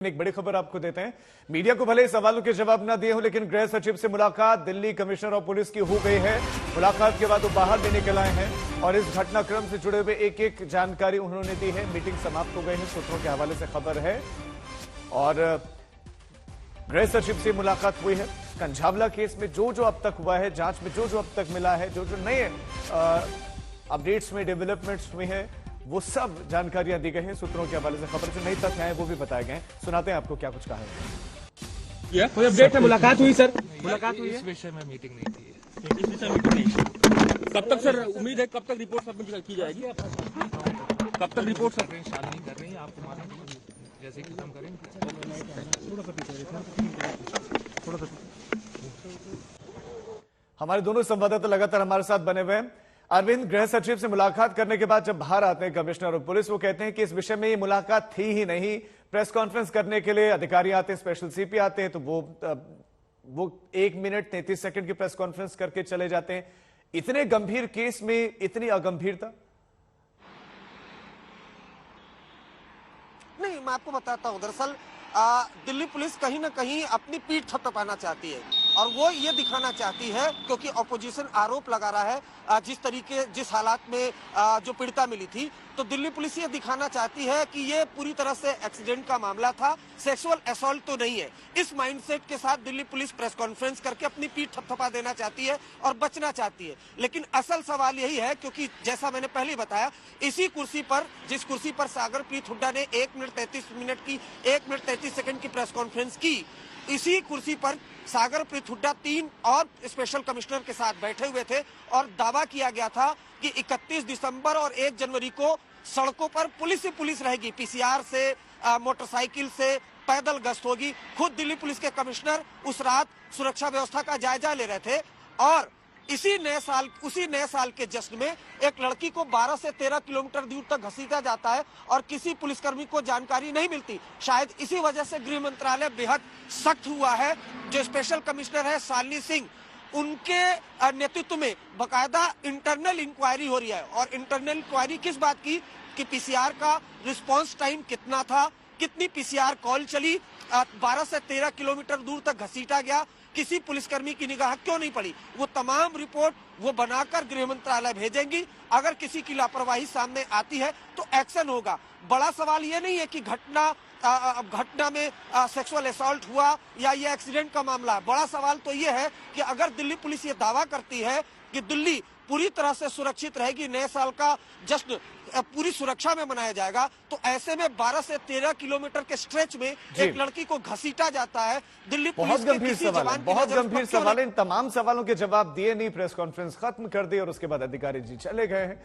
एक बड़ी खबर आपको देते हैं। मीडिया को भले सवालों के जवाब ना दिए हो, लेकिन गृह सचिव से मुलाकात दिल्ली कमिश्नर और पुलिस की हो गई है। मुलाकात के बाद वो बाहर भी निकल आए हैं और इस घटनाक्रम से जुड़े हुए एक एक जानकारी उन्होंने दी है। मीटिंग समाप्त हो गई है, सूत्रों के हवाले से खबर है। और गृह सचिव से मुलाकात हुई है। कंझावला केस में जो जो अब तक हुआ है, जांच में जो जो अब तक मिला है, जो जो नए अपडेट्स में डेवलपमेंट्स हुए हैं, वो सब जानकारियां दी गई हैं। सूत्रों के हवाले से खबर, जो नई तथ्य हैं वो भी बताए गए हैं। सुनाते हैं आपको क्या कुछ कहा है। कोई अपडेट है? मुलाकात हुई सर? मुलाकात हुई? इस विषय में मीटिंग नहीं थी। इस विषय में मीटिंग नहीं। कब तक सर उम्मीद है, कब तक रिपोर्ट सबमिट की जाएगी? कब तक रिपोर्ट सब शादी कर रही है? आपको मालूम है, जैसे खत्म करेंगे। हमारे दोनों संवाददाता लगातार हमारे साथ बने हुए हैं। अरविंद, गृह सचिव से मुलाकात करने के बाद जब बाहर आते हैं कमिश्नर और पुलिस, वो कहते हैं कि इस विषय में ये मुलाकात थी ही नहीं। प्रेस कॉन्फ्रेंस करने के लिए अधिकारी आते हैं, स्पेशल सीपी आते हैं, तो वो 1 मिनट 33 सेकंड की प्रेस कॉन्फ्रेंस करके चले जाते हैं। इतने गंभीर केस में इतनी अगंभीरता? नहीं, मैं आपको बताता हूं। दरअसल दिल्ली पुलिस कहीं ना कहीं अपनी पीठ थपथपाना चाहती है और वो ये दिखाना चाहती है, क्योंकि ऑपोजिशन आरोप लगा रहा है जिस हालात में जो पीड़िता मिली थी, तो दिल्ली पुलिस ये दिखाना चाहती है कि ये पूरी तरह से एक्सीडेंट का मामला था, सेक्सुअल असॉल्ट तो नहीं है। इस माइंडसेट के साथ दिल्ली पुलिस प्रेस कॉन्फ्रेंस करके अपनी पीठ थपथपा देना चाहती है और बचना चाहती है। लेकिन असल सवाल यही है, क्योंकि जैसा मैंने पहले बताया, इसी कुर्सी पर, जिस कुर्सी पर सागरप्रीत हुड्डा ने 1 मिनट 33 सेकंड की प्रेस कॉन्फ्रेंस की, इसी कुर्सी पर सागरप्रीत हुड्डा 3 और स्पेशल कमिश्नर के साथ बैठे हुए थे और दावा किया गया था कि 31 दिसंबर और 1 जनवरी को सड़कों पर पुलिस ही पुलिस रहेगी। पीसीआर से, मोटरसाइकिल से, पैदल गश्त होगी। खुद दिल्ली पुलिस के कमिश्नर उस रात सुरक्षा व्यवस्था का जायजा ले रहे थे और उसी नए साल के जश्न में एक लड़की को 12 से 13 किलोमीटर दूर तक घसीटा जाता है और किसी पुलिसकर्मी को जानकारी नहीं मिलती। शायद इसी वजह से गृह मंत्रालय बेहद सख्त हुआ है। जो स्पेशल कमिश्नर है शालिनी सिंह, उनके नेतृत्व में बकायदा इंटरनल इंक्वायरी हो रही है। और इंटरनल इंक्वायरी किस बात की? कि पीसीआर का रिस्पांस टाइम कितना था, कितनी पीसीआर कॉल चली, 12 से 13 किलोमीटर दूर तक घसीटा गया, किसी पुलिसकर्मी की निगाह क्यों नहीं पड़ी। वो तमाम रिपोर्ट वो बनाकर गृह मंत्रालय भेजेंगी। अगर किसी की लापरवाही सामने आती है तो एक्शन होगा। बड़ा सवाल ये नहीं है कि घटना में सेक्सुअल असॉल्ट हुआ या ये एक्सीडेंट का मामला है। बड़ा सवाल तो ये है कि अगर दिल्ली पुलिस ये दावा करती है कि दिल्ली पूरी तरह से सुरक्षित रहेगी, नए साल का जश्न पूरी सुरक्षा में मनाया जाएगा, तो ऐसे में 12 से 13 किलोमीटर के स्ट्रेच में एक लड़की को घसीटा जाता है। दिल्ली पुलिस बहुत गंभीर सवाल है, बहुत गंभीर सवाल है। इन तमाम सवालों के जवाब दिए नहीं, प्रेस कॉन्फ्रेंस खत्म कर दी और उसके बाद अधिकारी जी चले गए हैं।